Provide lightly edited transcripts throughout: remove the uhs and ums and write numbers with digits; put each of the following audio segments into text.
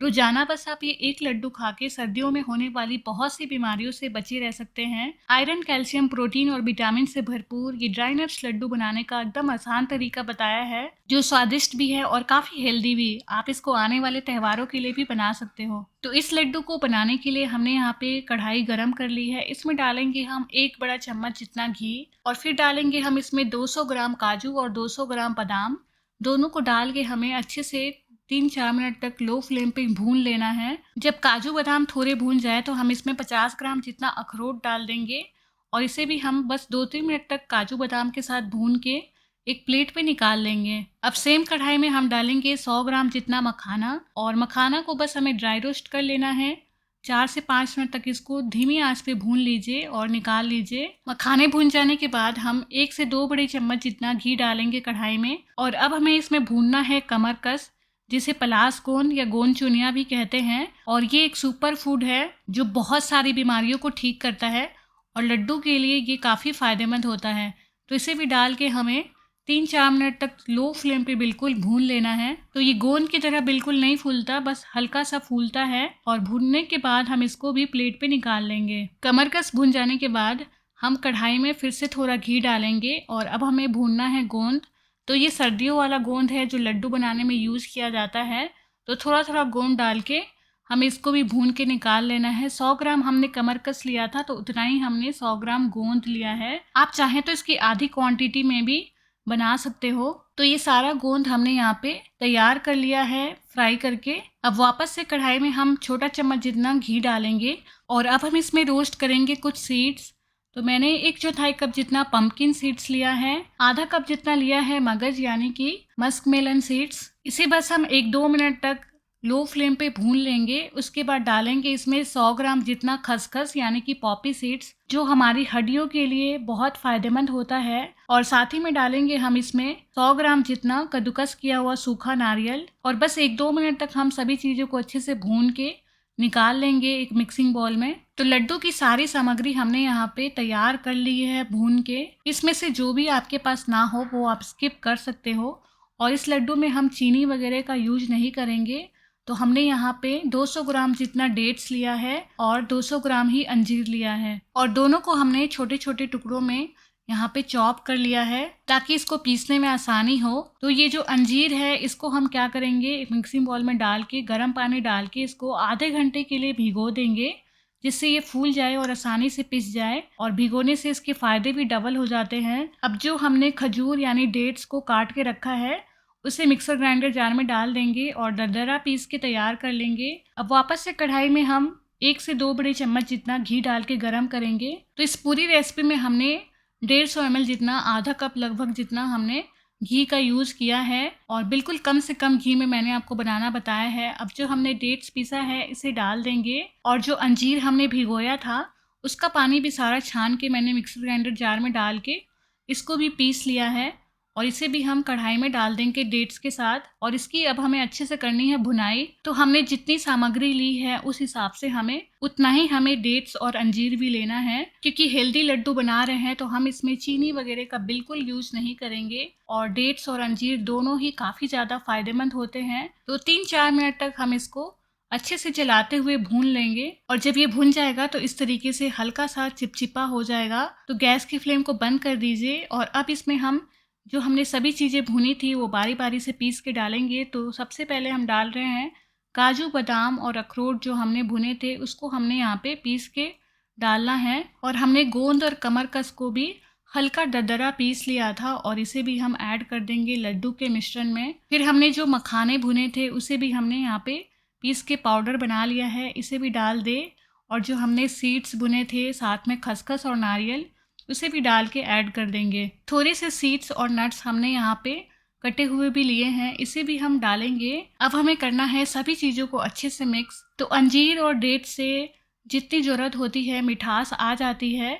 रोजाना बस आप ये एक लड्डू खा के सर्दियों में होने वाली बहुत सी बीमारियों से बचे रह सकते हैं। आयरन, कैल्शियम, प्रोटीन और विटामिन से भरपूर ये ड्राई नट्स लड्डू बनाने का एकदम आसान तरीका बताया है, जो स्वादिष्ट भी है और काफी हेल्दी भी। आप इसको आने वाले त्योहारों के लिए भी बना सकते हो। तो इस लड्डू को बनाने के लिए हमने यहाँ पे कढ़ाई गरम कर ली है। इसमें डालेंगे हम 1 बड़ा चम्मच जितना घी और फिर डालेंगे हम इसमें 200 ग्राम काजू और 200 ग्राम बादाम। दोनों को डाल के हमें अच्छे से 3-4 मिनट तक लो फ्लेम पे भून लेना है। जब काजू बादाम थोड़े भून जाए तो हम इसमें 50 ग्राम जितना अखरोट डाल देंगे और इसे भी हम बस 2-3 मिनट तक काजू बादाम के साथ भून के एक प्लेट पे निकाल लेंगे। अब सेम कढ़ाई में हम डालेंगे 100 ग्राम जितना मखाना और मखाना को बस हमें ड्राई रोस्ट कर लेना है। 4 से 5 मिनट तक इसको धीमी आंच पे भून लीजिए और निकाल लीजिए। मखाने भून जाने के बाद हम 1 से 2 बड़े चम्मच जितना घी डालेंगे कढ़ाई में और अब हमें इसमें भूनना है कमरकस, जिसे पलास गोंद या गोंद चुनिया भी कहते हैं। और ये एक सुपर फूड है जो बहुत सारी बीमारियों को ठीक करता है और लड्डू के लिए ये काफ़ी फायदेमंद होता है। तो इसे भी डाल के हमें 3-4 मिनट तक लो फ्लेम पे बिल्कुल भून लेना है। तो ये गोंद की तरह बिल्कुल नहीं फूलता, बस हल्का सा फूलता है और भूनने के बाद हम इसको भी प्लेट पे निकाल लेंगे। कमरकस भून जाने के बाद हम कढ़ाई में फिर से थोड़ा घी डालेंगे और अब हमें भूनना है गोंद। तो ये सर्दियों वाला गोंद है जो लड्डू बनाने में यूज़ किया जाता है। तो थोड़ा थोड़ा गोंद डाल के हमें इसको भी भून के निकाल लेना है। 100 ग्राम हमने कमरकस लिया था तो उतना ही हमने 100 ग्राम गोंद लिया है। आप चाहें तो इसकी आधी क्वांटिटी में भी बना सकते हो। तो ये सारा गोंद हमने यहाँ पे तैयार कर लिया है फ्राई करके। अब वापस से कढ़ाई में हम छोटा चम्मच जितना घी डालेंगे और अब हम इसमें रोस्ट करेंगे कुछ सीड्स। तो मैंने 1/4 कप जितना पंपकिन सीड्स लिया है, आधा कप जितना लिया है मगज यानी कि मस्क मेलन सीड्स। इसे बस हम 1-2 मिनट तक लो फ्लेम पे भून लेंगे। उसके बाद डालेंगे इसमें 100 ग्राम जितना खसखस यानी कि पॉपी सीड्स, जो हमारी हड्डियों के लिए बहुत फायदेमंद होता है। और साथ ही में डालेंगे हम इसमें 100 ग्राम जितना कद्दूकस किया हुआ सूखा नारियल और बस 1-2 मिनट तक हम सभी चीज़ों को अच्छे से भून के निकाल लेंगे एक मिक्सिंग बाउल में। तो लड्डू की सारी सामग्री हमने यहाँ पे तैयार कर ली है भून के। इसमें से जो भी आपके पास ना हो वो आप स्किप कर सकते हो। और इस लड्डू में हम चीनी वगैरह का यूज नहीं करेंगे। तो हमने यहाँ पे 200 ग्राम जितना डेट्स लिया है और 200 ग्राम ही अंजीर लिया है और दोनों को हमने छोटे छोटे टुकड़ों में यहाँ पे चॉप कर लिया है ताकि इसको पीसने में आसानी हो। तो ये जो अंजीर है इसको हम क्या करेंगे, एक मिक्सिंग बाउल में डाल के गर्म पानी डाल के इसको आधे घंटे के लिए भिगो देंगे, जिससे ये फूल जाए और आसानी से पिस जाए। और भिगोने से इसके फायदे भी डबल हो जाते हैं। अब जो हमने खजूर यानी डेट्स को काट के रखा है उसे मिक्सर ग्राइंडर जार में डाल देंगे और दरदरा पीस के तैयार कर लेंगे। अब वापस से कढ़ाई में हम 1 से 2 बड़े चम्मच जितना घी डाल के गरम करेंगे। तो इस पूरी रेसिपी में हमने 150 ml जितना, आधा कप लगभग जितना हमने घी का यूज़ किया है और बिल्कुल कम से कम घी में मैंने आपको बनाना बताया है। अब जो हमने डेट्स पीसा है इसे डाल देंगे और जो अंजीर हमने भिगोया था उसका पानी भी सारा छान के मैंने मिक्सर ग्राइंडर जार में डाल के इसको भी पीस लिया है और इसे भी हम कढ़ाई में डाल देंगे डेट्स के साथ। और इसकी अब हमें अच्छे से करनी है भुनाई। तो हमने जितनी सामग्री ली है उस हिसाब से हमें उतना ही हमें डेट्स और अंजीर भी लेना है, क्योंकि हेल्दी लड्डू बना रहे हैं तो हम इसमें चीनी वगैरह का बिल्कुल यूज नहीं करेंगे। और डेट्स और अंजीर दोनों ही काफ़ी ज़्यादा फायदेमंद होते हैं। तो 3-4 मिनट तक हम इसको अच्छे से चलाते हुए भून लेंगे और जब ये भुन जाएगा तो इस तरीके से हल्का सा चिपचिपा हो जाएगा। तो गैस की फ्लेम को बंद कर दीजिए और अब इसमें हम जो हमने सभी चीज़ें भुनी थी वो बारी बारी से पीस के डालेंगे। तो सबसे पहले हम डाल रहे हैं काजू, बादाम और अखरोट जो हमने भुने थे उसको हमने यहाँ पे पीस के डालना है। और हमने गोंद और कमरकस को भी हल्का दरदरा पीस लिया था और इसे भी हम ऐड कर देंगे लड्डू के मिश्रण में। फिर हमने जो मखाने भुने थे उसे भी हमने यहाँ पे पीस के पाउडर बना लिया है, इसे भी डाल दे। और जो हमने सीड्स भुने थे साथ में खसखस और नारियल उसे भी डाल के ऐड कर देंगे। थोड़े से सीड्स और नट्स हमने यहाँ पे कटे हुए भी लिए हैं, इसे भी हम डालेंगे। अब हमें करना है सभी चीज़ों को अच्छे से मिक्स। तो अंजीर और डेट से जितनी ज़रूरत होती है मिठास आ जाती है,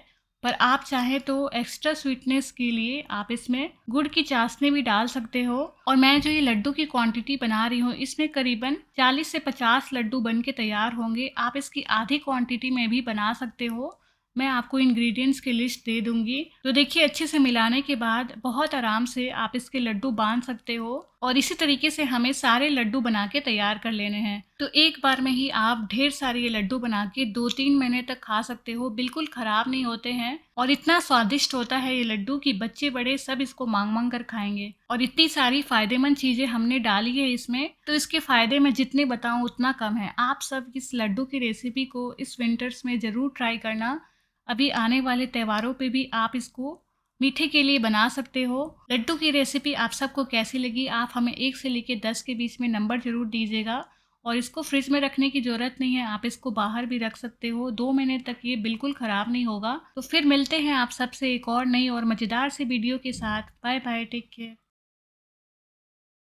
पर आप चाहें तो एक्स्ट्रा स्वीटनेस के लिए आप इसमें गुड़ की चाशनी भी डाल सकते हो। और मैं जो ये लड्डू की क्वांटिटी बना रही हूँ इसमें करीबन 40 से 50 लड्डू बन के तैयार होंगे। आप इसकी आधी क्वांटिटी में भी बना सकते हो, मैं आपको इंग्रेडिएंट्स की लिस्ट दे दूंगी। तो देखिए अच्छे से मिलाने के बाद बहुत आराम से आप इसके लड्डू बांध सकते हो। और इसी तरीके से हमें सारे लड्डू बना के तैयार कर लेने हैं। तो एक बार में ही आप ढेर सारे ये लड्डू बना के 2-3 महीने तक खा सकते हो, बिल्कुल ख़राब नहीं होते हैं और इतना स्वादिष्ट होता है ये लड्डू कि बच्चे बड़े सब इसको मांग-मांग कर खाएँगे। और इतनी सारी फ़ायदेमंद चीज़ें हमने डाली है इसमें, तो इसके फ़ायदे मैं जितने बताऊँ उतना कम है। आप सब इस लड्डू की रेसिपी को इस विंटर्स में ज़रूर ट्राई करना। अभी आने वाले त्योहारों पे भी आप इसको मीठे के लिए बना सकते हो। लड्डू की रेसिपी आप सबको कैसी लगी, आप हमें 1 से लेके 10 के बीच में नंबर ज़रूर दीजिएगा। और इसको फ्रिज में रखने की ज़रूरत नहीं है, आप इसको बाहर भी रख सकते हो। 2 महीने तक ये बिल्कुल ख़राब नहीं होगा। तो फिर मिलते हैं आप सबसे एक और नई और मज़ेदार सी वीडियो के साथ। Bye bye, take care.